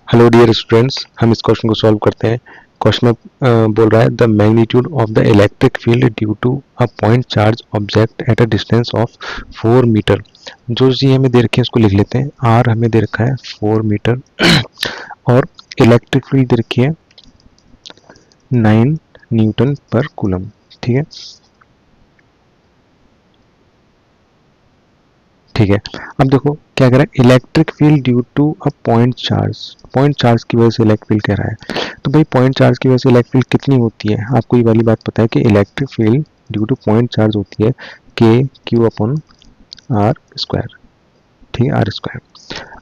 Hello dear students, हम इस question को सॉल्व करते हैं। क्वेश्चन में बोल रहा है the magnitude of the electric field due to a point charge object at a distance of 4 metre. जो चीज़ हमें दे रखी है उसको लिख लेते हैं। आर हमें दे रखा है 4 मीटर और इलेक्ट्रिक फील्ड दे रखी है 9 न्यूटन पर कूलम। ठीक है, ठीक है। अब देखो क्या कह रहा है, electric field due to a point charge की वजह से इलेक्ट्रिक फील्ड कह रहा है। तो भाई पॉइंट चार्ज की वजह से इलेक्ट्रिक फील्ड कितनी होती है, आपको ये वाली बात पता है कि electric field due two point charge होती है के क्यू अपॉन आर स्क्वायर। ठीक है, आर स्क्वायर।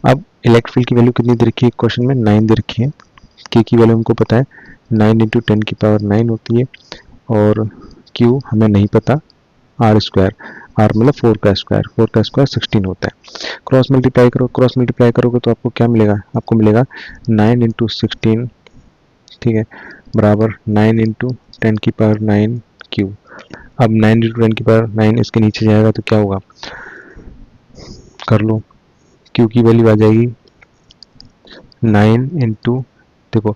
अब इलेक्ट्रिक फील्ड की वैल्यू कितनी दे रखी है, क्वेश्चन में 9 दे रखी है। के की वैल्यू हमको पता है 9 इंटू 10⁻9 होती है और क्यू हमें नहीं पता, आर स्क्वायर, आर मतलब 4 का स्क्वायर 16 होता है। क्रॉस मल्टीप्लाई करोगे तो आपको क्या मिलेगा, आपको मिलेगा 9 इंटू 16, ठीक है, बराबर 9 इंटू 10⁻9 क्यू। अब 9 इंटू 10⁻9 इसके नीचे जाएगा तो क्या होगा, कर लो। क्यू की वैल्यू आ जाएगी 9 इंटू, देखो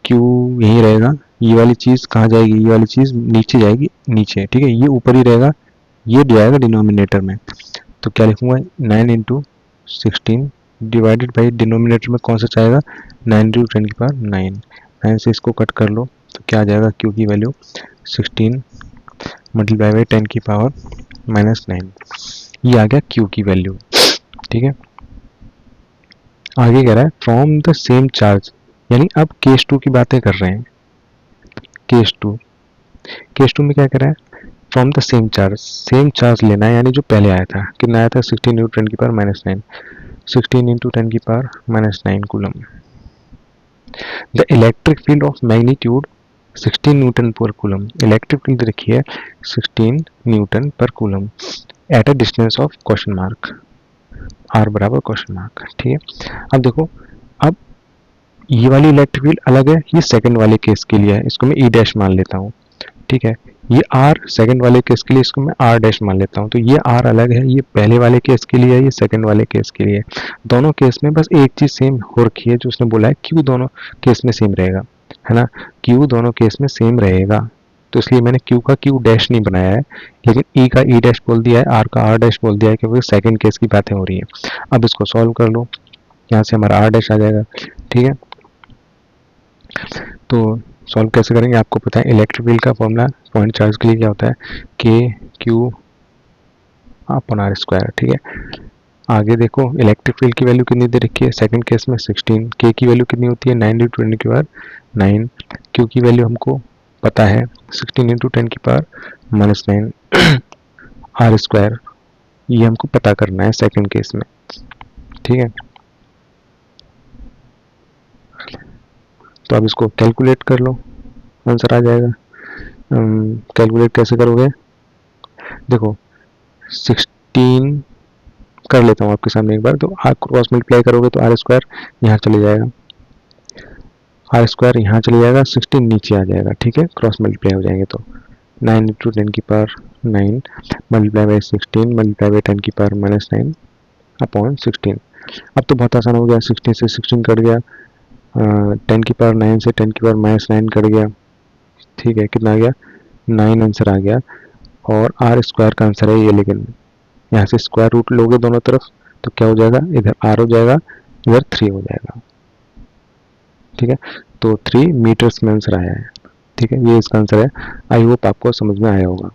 क्यू यहीं रहेगा, ये वाली चीज़ कहाँ जाएगी, ये वाली चीज़ नीचे जाएगी, नीचे, ठीक है, ये ऊपर ही रहेगा, ये जाएगा डिनोमिनेटर में। तो क्या लिखूंगा 9 इंटू 16 डिवाइडेड बाई डिनोमिनेटर में कौन सा चाहेगा 9 इंटू 10⁻9। 9 से इसको कट कर लो तो क्या आ जाएगा, क्यू की वैल्यू 16 मल्टीप्लाई बाई 10⁻⁻9। ये आ गया क्यू की वैल्यू। ठीक है, आगे कह रहा है फ्रॉम द सेम चार्ज, यानी अब केस 2 की बातें कर रहे हैं। केस टू में क्या कह रहा है, फ्रॉम द सेम चार्ज लेना है, यानी जो पहले आया था, कितना आया था 16 into 10⁻⁻9, 16 into 10⁻⁻9 coulomb. The electric field of magnitude 16 newton per coulomb, electric field रखी है 16 newton per coulomb at a distance of question mark, आर बराबर क्वेश्चन मार्क। ठीक है, अब देखो, अब ये वाली इलेक्ट्रिक फील्ड अलग है, ये सेकंड वाले केस के लिए है, इसको मैं ई डैश मान लेता हूँ। ठीक है, ये आर सेकंड वाले केस के लिए, इसको मैं आर डैश मान लेता हूँ। तो ये आर अलग है, ये पहले वाले केस के लिए है, ये सेकंड वाले केस के लिए। दोनों केस में बस एक चीज सेम हो रखी है, जो उसने बोला है क्यू दोनों केस में सेम रहेगा, है ना, क्यू दोनों केस में सेम रहेगा। तो इसलिए मैंने क्यू का क्यू डैश नहीं बनाया है, लेकिन ई का ई डैश बोल दिया है, आर का आर डैश बोल दिया है, क्योंकि सेकंड केस की बातें हो रही है। अब इसको सॉल्व कर लो, यहाँ से हमारा आर डैश आ जाएगा। ठीक है, तो सॉल्व कैसे करेंगे, आपको पता है इलेक्ट्रिक फील्ड का फॉर्मूला पॉइंट चार्ज के लिए क्या होता है, के क्यू अपॉन आर स्क्वायर। ठीक है, आगे देखो इलेक्ट्रिक फील्ड की वैल्यू कितनी दे रखी है, सेकंड केस में 16, के की वैल्यू कितनी होती है 9 इंटू 10⁻9, क्यू की वैल्यू हमको पता है 16 इंटू 10⁻⁻9 आर स्क्वायर, ये हमको पता करना है सेकंड केस में। ठीक है, तो अब इसको कैलकुलेट कर लो, आंसर आ जाएगा। कैलकुलेट कैसे करोगे, देखो 16 कर लेता हूँ आपके सामने एक बार, तो आर क्रॉस मल्टीप्लाई करोगे तो आर स्क्वायर यहाँ चले जाएगा, आर स्क्वायर यहाँ चले जाएगा, 16 नीचे आ जाएगा। ठीक है, क्रॉस मल्टीप्लाई हो जाएंगे तो 9 into 10⁻9 multiply by 16 multiply by 10⁻⁻9 upon 16। अब तो बहुत आसान हो गया, 16 से 16 कट गया, 10⁻9 से 10⁻⁻9 कट गया। ठीक है, कितना आ गया 9 आंसर आ गया, और आर स्क्वायर का आंसर है ये, लेकिन यहाँ से स्क्वायर रूट लोगे दोनों तरफ तो क्या हो जाएगा, इधर आर हो जाएगा, इधर 3 हो जाएगा। ठीक है, तो 3 मीटर्स में आंसर आया है। ठीक है, ये इसका आंसर है। आई होप आपको समझ में आया होगा।